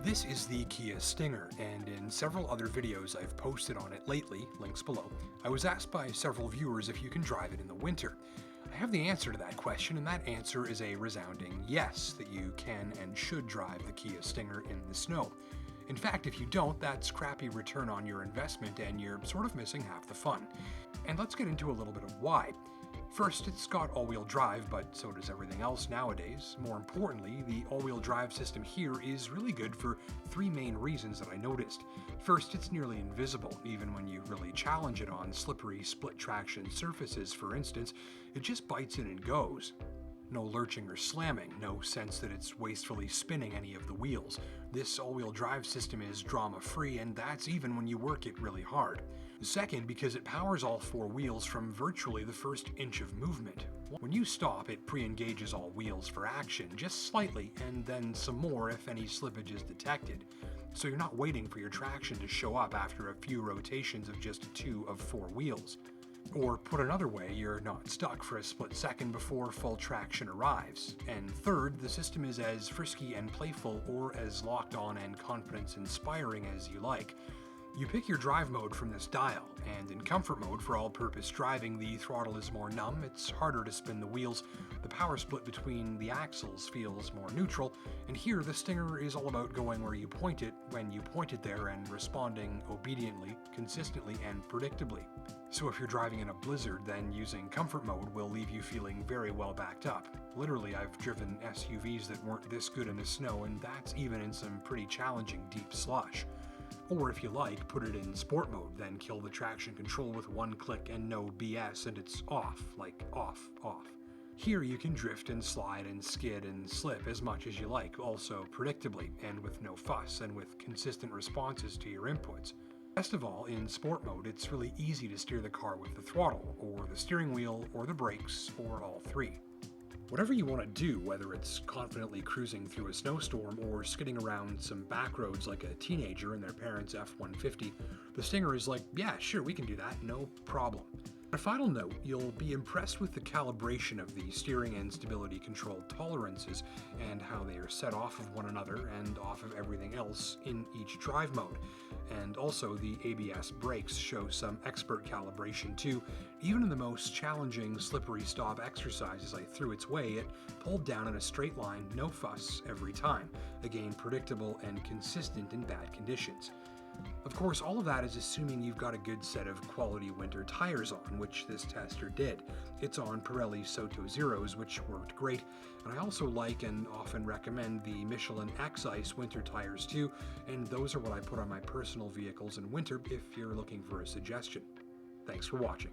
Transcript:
This is the Kia Stinger, and in several other videos I've posted on it lately, links below, I was asked by several viewers if you can drive it in the winter. I have the answer to that question, and that answer is a resounding yes, that you can and should drive the Kia Stinger in the snow. In fact, if you don't, that's crappy return on your investment and you're sort of missing half the fun. And let's get into a little bit of why. First, it's got all-wheel drive, but so does everything else nowadays. More importantly, the all-wheel drive system here is really good for three main reasons that I noticed. First, it's nearly invisible, even when you really challenge it on slippery split-traction surfaces, for instance. It just bites in and goes. No lurching or slamming, no sense that it's wastefully spinning any of the wheels. This all-wheel drive system is drama-free, and that's even when you work it really hard. Second, because it powers all four wheels from virtually the first inch of movement. When you stop, it pre-engages all wheels for action, just slightly, and then some more if any slippage is detected. So you're not waiting for your traction to show up after a few rotations of just two of four wheels. Or put another way, you're not stuck for a split second before full traction arrives. And third, the system is as frisky and playful or as locked on and confidence-inspiring as you like. You pick your drive mode from this dial, and in comfort mode for all-purpose driving, the throttle is more numb, it's harder to spin the wheels, the power split between the axles feels more neutral, and here the Stinger is all about going where you point it, when you point it there, and responding obediently, consistently, and predictably. So if you're driving in a blizzard, then using comfort mode will leave you feeling very well backed up. Literally, I've driven SUVs that weren't this good in the snow, and that's even in some pretty challenging deep slush. Or if you like, put it in sport mode, then kill the traction control with one click and no BS, and it's off, like off, off. Here you can drift and slide and skid and slip as much as you like, also predictably, and with no fuss, and with consistent responses to your inputs. Best of all, in sport mode, it's really easy to steer the car with the throttle, or the steering wheel, or the brakes, or all three. Whatever you want to do, whether it's confidently cruising through a snowstorm or skidding around some back roads like a teenager in their parents' F-150, the Stinger is like, yeah, sure, we can do that, no problem. On a final note, you'll be impressed with the calibration of the steering and stability control tolerances and how they are set off of one another and off of everything else in each drive mode. And also the ABS brakes show some expert calibration too. Even in the most challenging slippery stop exercises I threw its way, it pulled down in a straight line, no fuss, every time. Again, predictable and consistent in bad conditions. Of course, all of that is assuming you've got a good set of quality winter tires on, which this tester did. It's on Pirelli Soto Zeros, which worked great, and I also like and often recommend the Michelin X-Ice winter tires too, and those are what I put on my personal vehicles in winter if you're looking for a suggestion. Thanks for watching.